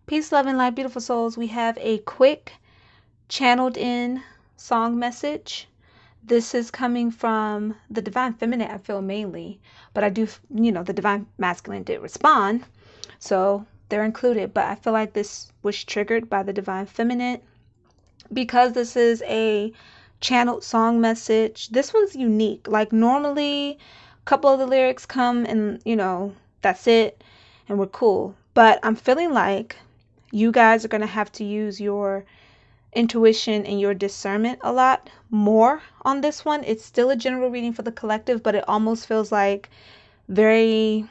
Peace, love, and light, beautiful souls. We have a quick channeled in song message. This is coming from the Divine Feminine, I feel mainly, but I do, the Divine Masculine did respond, so they're included. But I feel like this was triggered by the Divine Feminine because this is a channeled song message. This one's unique. Like, normally, a couple of the lyrics come and, that's it, and we're cool. But I'm feeling like you guys are going to have to use your intuition and your discernment a lot more on this one. It's still a general reading for the collective, but it almost feels like I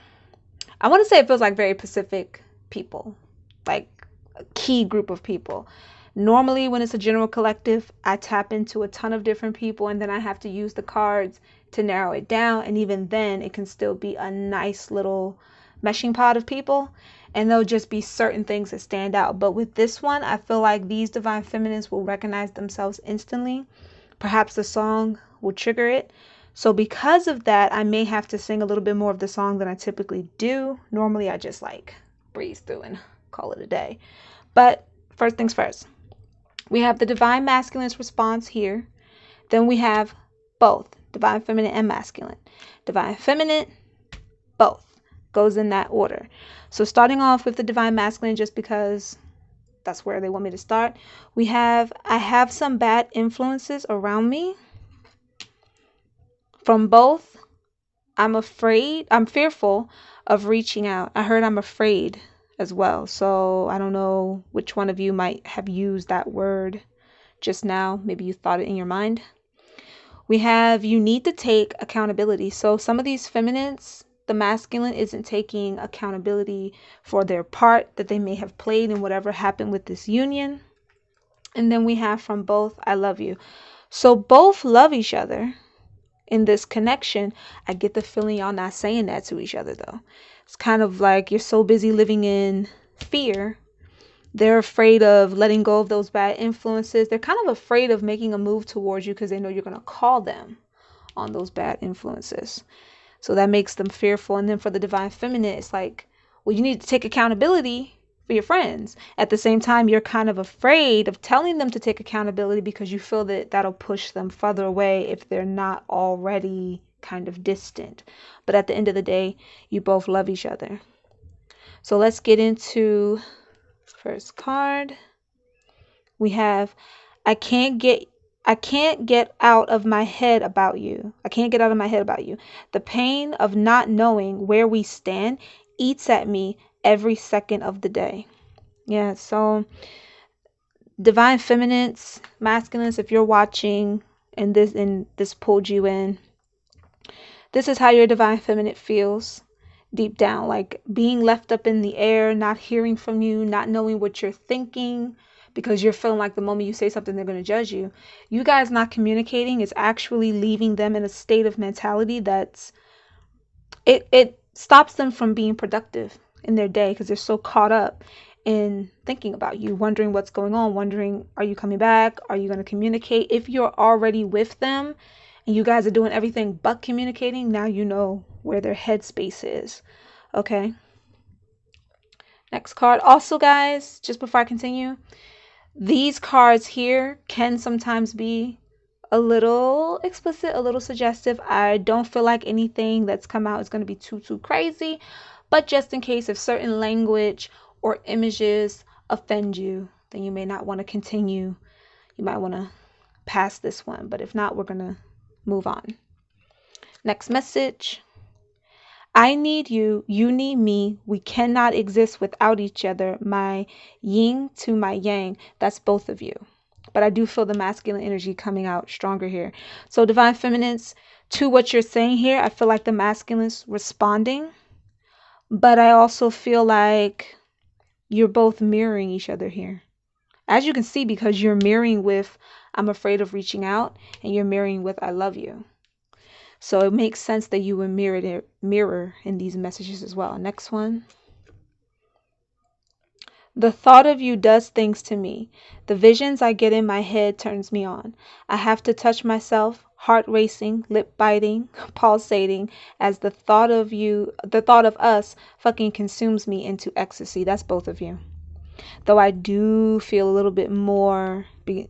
want to say it feels like very Pacific people, like a key group of people. Normally, when it's a general collective, I tap into a ton of different people and then I have to use the cards to narrow it down. And even then, it can still be a nice little meshing pot of people. And there'll just be certain things that stand out. But with this one, I feel like these divine feminines will recognize themselves instantly. Perhaps the song will trigger it. So because of that, I may have to sing a little bit more of the song than I typically do. Normally, I just like breeze through and call it a day. But first things first. We have the Divine Masculine's response here. Then we have both Divine Feminine and Masculine. Divine Feminine, both. Goes in that order. So starting off with the Divine Masculine, just because that's where they want me to start. I have some bad influences around me. From both, I'm fearful of reaching out. I heard I'm afraid as well. So I don't know which one of you might have used that word just now. Maybe you thought it in your mind. We have you need to take accountability. So some of these feminines, the masculine isn't taking accountability for their part that they may have played in whatever happened with this union. And then we have from both, I love you. So both love each other in this connection. I get the feeling y'all not saying that to each other though. It's kind of like you're so busy living in fear. They're afraid of letting go of those bad influences. They're kind of afraid of making a move towards you because they know you're going to call them on those bad influences. So that makes them fearful. And then for the Divine Feminine, it's like, well, you need to take accountability for your friends. At the same time, you're kind of afraid of telling them to take accountability because you feel that that'll push them further away if they're not already kind of distant. But at the end of the day, you both love each other. So let's get into first card. We have I can't get out of my head about you. I can't get out of my head about you. The pain of not knowing where we stand eats at me every second of the day. Yeah, so Divine Feminines, Masculines, if you're watching and this pulled you in, this is how your Divine Feminine feels deep down, like being left up in the air, not hearing from you, not knowing what you're thinking, because you're feeling like the moment you say something, they're going to judge you. You guys not communicating is actually leaving them in a state of mentality that's, it stops them from being productive in their day because they're so caught up in thinking about you, wondering what's going on, wondering, are you coming back? Are you going to communicate? If you're already with them and you guys are doing everything but communicating, now you know where their headspace is. Okay. Next card. Also, guys, just before I continue, these cards here can sometimes be a little explicit, a little suggestive. I don't feel like anything that's come out is going to be too crazy, but just in case if certain language or images offend you, then you may not want to continue. You might want to pass this one, but if not, we're going to move on. Next message. I need you, you need me. We cannot exist without each other. My yin to my yang. That's both of you. But I do feel the masculine energy coming out stronger here. So Divine Feminines, to what you're saying here, I feel like the masculine's responding. But I also feel like you're both mirroring each other here. As you can see, because you're mirroring with I'm afraid of reaching out, and you're mirroring with I love you. So it makes sense that you would mirror in these messages as well. Next one. The thought of you does things to me. The visions I get in my head turns me on. I have to touch myself, heart racing, lip biting, pulsating, as the thought of us fucking consumes me into ecstasy. That's both of you. Though I do feel a little bit more, the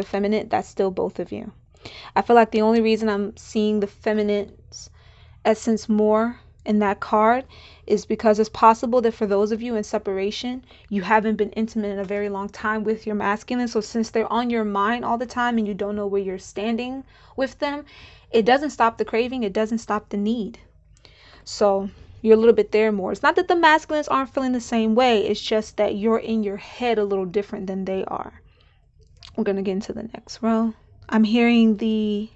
feminine, that's still both of you. I feel like the only reason I'm seeing the feminine's essence more in that card is because it's possible that for those of you in separation, you haven't been intimate in a very long time with your masculine. So since they're on your mind all the time and you don't know where you're standing with them, it doesn't stop the craving, it doesn't stop the need. So you're a little bit there more. It's not that the masculines aren't feeling the same way, it's just that you're in your head a little different than they are. We're gonna get into the next row. I'm hearing the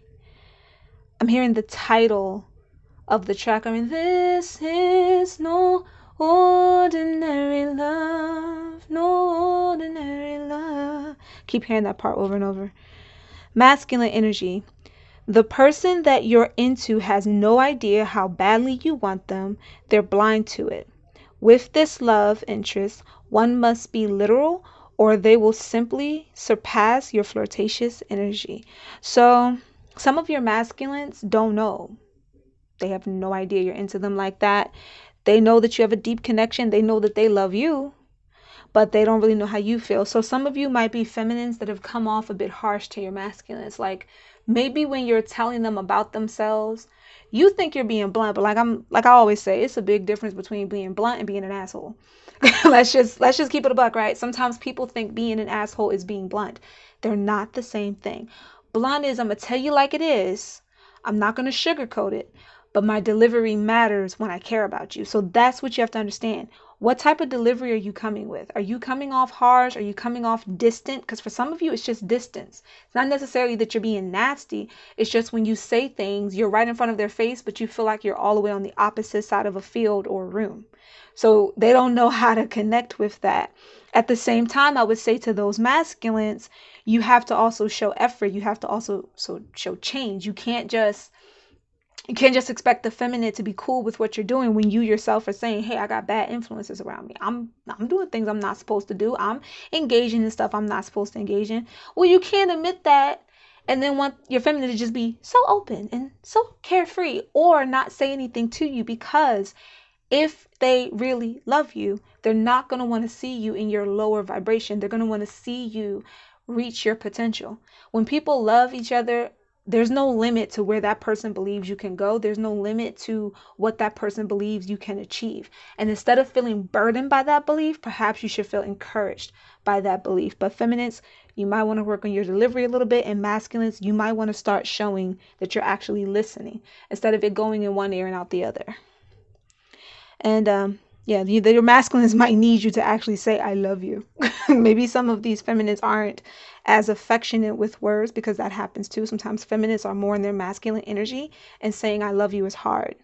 title of the track. I mean, this is no ordinary love, no ordinary love. Keep hearing that part over and over. Masculine energy. The person that you're into has no idea how badly you want them. They're blind to it. With this love interest, one must be literal or they will simply surpass your flirtatious energy. So some of your masculines don't know. They have no idea you're into them like that. They know that you have a deep connection. They know that they love you, but they don't really know how you feel. So some of you might be feminines that have come off a bit harsh to your masculines. Like maybe when you're telling them about themselves, you think you're being blunt, but like I always say, it's a big difference between being blunt and being an asshole. let's just keep it a buck, right? Sometimes people think being an asshole is being blunt. They're not the same thing. Blunt is I'm gonna tell you like it is. I'm not gonna sugarcoat it, but my delivery matters when I care about you. So that's what you have to understand. What type of delivery are you coming with? Are you coming off harsh? Are you coming off distant? Because for some of you, it's just distance. It's not necessarily that you're being nasty. It's just when you say things, you're right in front of their face, but you feel like you're all the way on the opposite side of a field or a room. So they don't know how to connect with that. At the same time, I would say to those masculines, you have to also show effort. You have to also show change. You can't just expect the feminine to be cool with what you're doing when you yourself are saying, hey, I got bad influences around me. I'm doing things I'm not supposed to do. I'm engaging in stuff I'm not supposed to engage in. Well, you can't admit that and then want your feminine to just be so open and so carefree or not say anything to you, because if they really love you, they're not going to want to see you in your lower vibration. They're going to want to see you reach your potential. When people love each other, there's no limit to where that person believes you can go. There's no limit to what that person believes you can achieve. And instead of feeling burdened by that belief, perhaps you should feel encouraged by that belief. But feminines, you might want to work on your delivery a little bit. And masculines, you might want to start showing that you're actually listening instead of it going in one ear and out the other. And your masculines might need you to actually say, I love you. Maybe some of these feminines aren't as affectionate with words, because that happens too. Sometimes feminists are more in their masculine energy and saying, I love you is hard.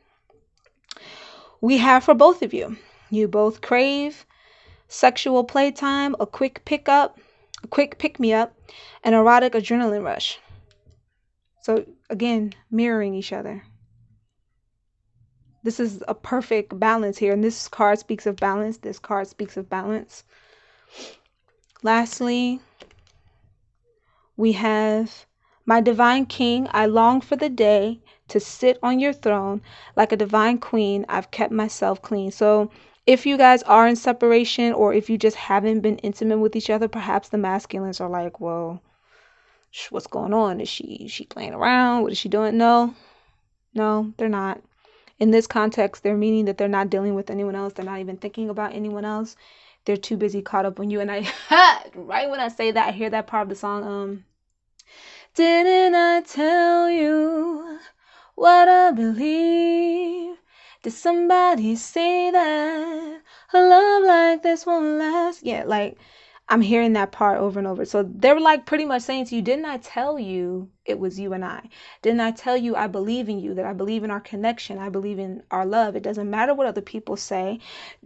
We have for both of you. You both crave sexual playtime, a quick pick-me-up, an erotic adrenaline rush. So again, mirroring each other. This is a perfect balance here. And this card speaks of balance. This card speaks of balance. Lastly, we have my divine king. I long for the day to sit on your throne like a divine queen. I've kept myself clean. So if you guys are in separation, or if you just haven't been intimate with each other, perhaps the masculines are like, well, what's going on? Is she playing around? What is she doing? No, they're not. In this context, they're meaning that they're not dealing with anyone else. They're not even thinking about anyone else. They're too busy caught up on you. And I, right when I say that, I hear that part of the song. Didn't I tell you what I believe? Did somebody say that a love like this won't last? Yeah, like I'm hearing that part over and over. So they're like pretty much saying to you, didn't I tell you it was you and I? Didn't I tell you I believe in you, that I believe in our connection? I believe in our love. It doesn't matter what other people say.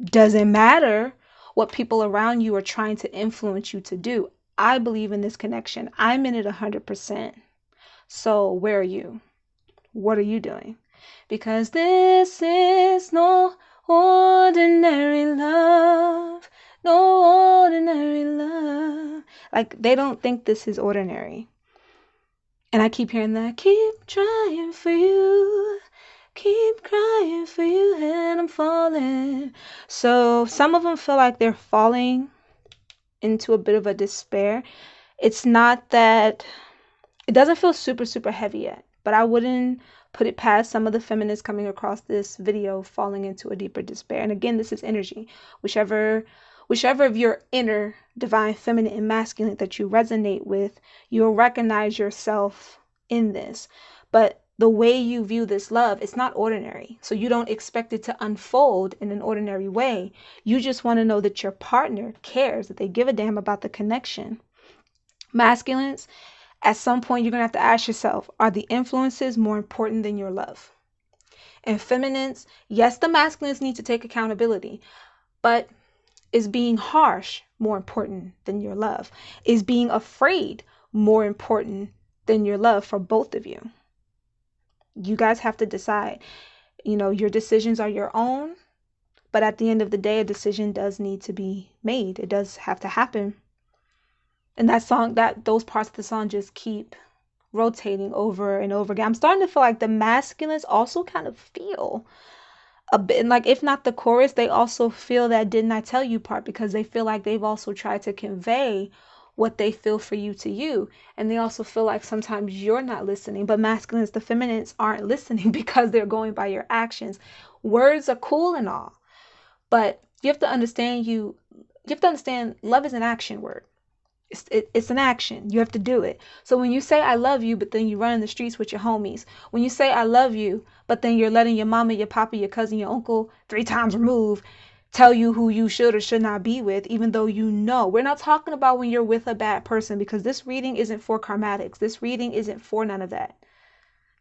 Doesn't matter what people around you are trying to influence you to do. I believe in this connection. I'm in it 100%. So where are you? What are you doing? Because this is no ordinary love. No ordinary love. Like, they don't think this is ordinary. And I keep hearing that. Keep trying for you. Keep crying for you, and I'm falling. So some of them feel like they're falling into a bit of a despair. It's not that it doesn't feel super, super heavy yet, but I wouldn't put it past some of the feminists coming across this video falling into a deeper despair. And again, this is energy. Whichever of your inner divine feminine and masculine that you resonate with, you'll recognize yourself in this. But the way you view this love, it's not ordinary. So you don't expect it to unfold in an ordinary way. You just want to know that your partner cares, that they give a damn about the connection. Masculines, at some point you're going to have to ask yourself, are the influences more important than your love? And feminines, yes, the masculines need to take accountability, but is being harsh more important than your love? Is being afraid more important than your love for both of you? You guys have to decide. Your decisions are your own, but at the end of the day, a decision does need to be made. It does have to happen. And those parts of the song just keep rotating over and over again. I'm starting to feel like the masculines also kind of feel a bit like, if not the chorus, they also feel that "didn't I tell you" part, because they feel like they've also tried to convey what they feel for you to you. And they also feel like sometimes you're not listening. But masculines, the feminines, aren't listening because they're going by your actions. Words are cool and all, but you have to understand love is an action word. It's an action. You have to do it. So when you say "I love you," but then you run in the streets with your homies, when you say "I love you," but then you're letting your mama, your papa, your cousin, your uncle 3 times removed tell you who you should or should not be with, even though we're not talking about when you're with a bad person, because this reading isn't for karmatics. This reading isn't for none of that.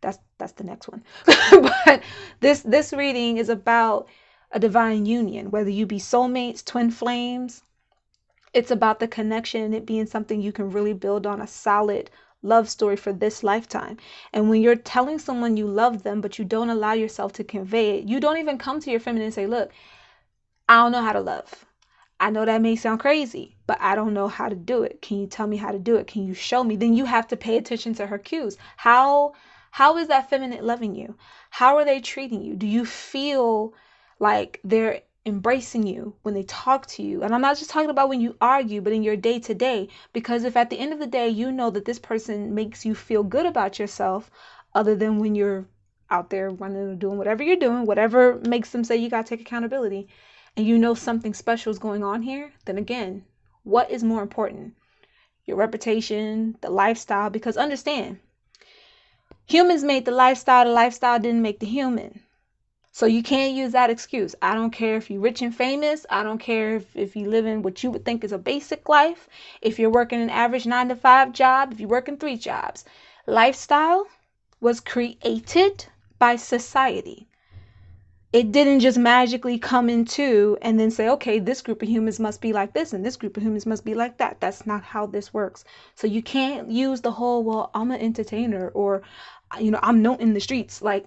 That's the next one. But this reading is about a divine union, whether you be soulmates, twin flames. It's about the connection and it being something you can really build on, a solid love story for this lifetime. And when you're telling someone you love them, but you don't allow yourself to convey it, you don't even come to your feminine and say, "Look, I don't know how to love. I know that may sound crazy, but I don't know how to do it. Can you tell me how to do it? Can you show me?" Then you have to pay attention to her cues. How is that feminine loving you? How are they treating you? Do you feel like they're embracing you when they talk to you? And I'm not just talking about when you argue, but in your day to day. Because if at the end of the day, you know that this person makes you feel good about yourself, other than when you're out there running or doing whatever you're doing, whatever makes them say you got to take accountability, and you know something special is going on here, then again, what is more important? Your reputation, the lifestyle? Because understand, humans made the lifestyle didn't make the human. So you can't use that excuse. I don't care if you're rich and famous. I don't care if you live in what you would think is a basic life. If you're working an average 9-to-5 job, if you're working 3 jobs. Lifestyle was created by society. It didn't just magically come into and then say, okay, this group of humans must be like this and this group of humans must be like that. That's not how this works. So you can't use the whole, well, I'm an entertainer, or, I'm known in the streets, like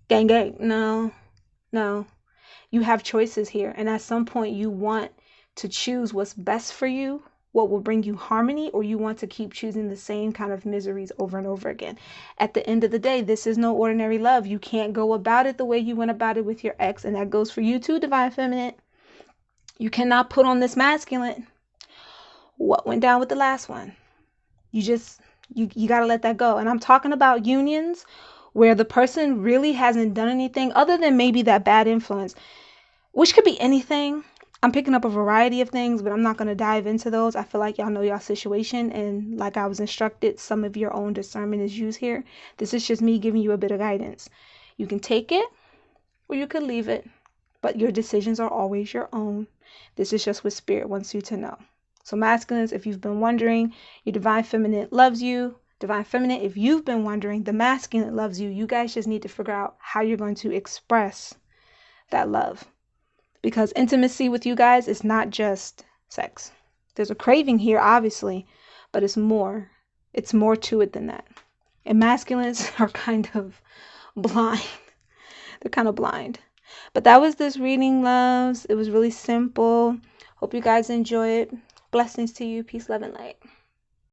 gang gang. No, you have choices here. And at some point you want to choose what's best for you, what will bring you harmony, or you want to keep choosing the same kind of miseries over and over again. At the end of the day, this is no ordinary love. You can't go about it the way you went about it with your ex. And that goes for you too, divine feminine. You cannot put on this masculine. What went down with the last one? You got to let that go. And I'm talking about unions where the person really hasn't done anything other than maybe that bad influence, which could be anything. I'm picking up a variety of things, but I'm not going to dive into those. I feel like y'all know y'all situation, and like I was instructed, some of your own discernment is used here. This is just me giving you a bit of guidance. You can take it or you can leave it, but your decisions are always your own. This is just what Spirit wants you to know. So masculines, if you've been wondering, your divine feminine loves you. Divine feminine, if you've been wondering, the masculine loves you. You guys just need to figure out how you're going to express that love. Because intimacy with you guys is not just sex. There's a craving here, obviously, but it's more. It's more to it than that. And masculines are kind of blind. They're kind of blind. But that was this reading, loves. It was really simple. Hope you guys enjoy it. Blessings to you. Peace, love, and light.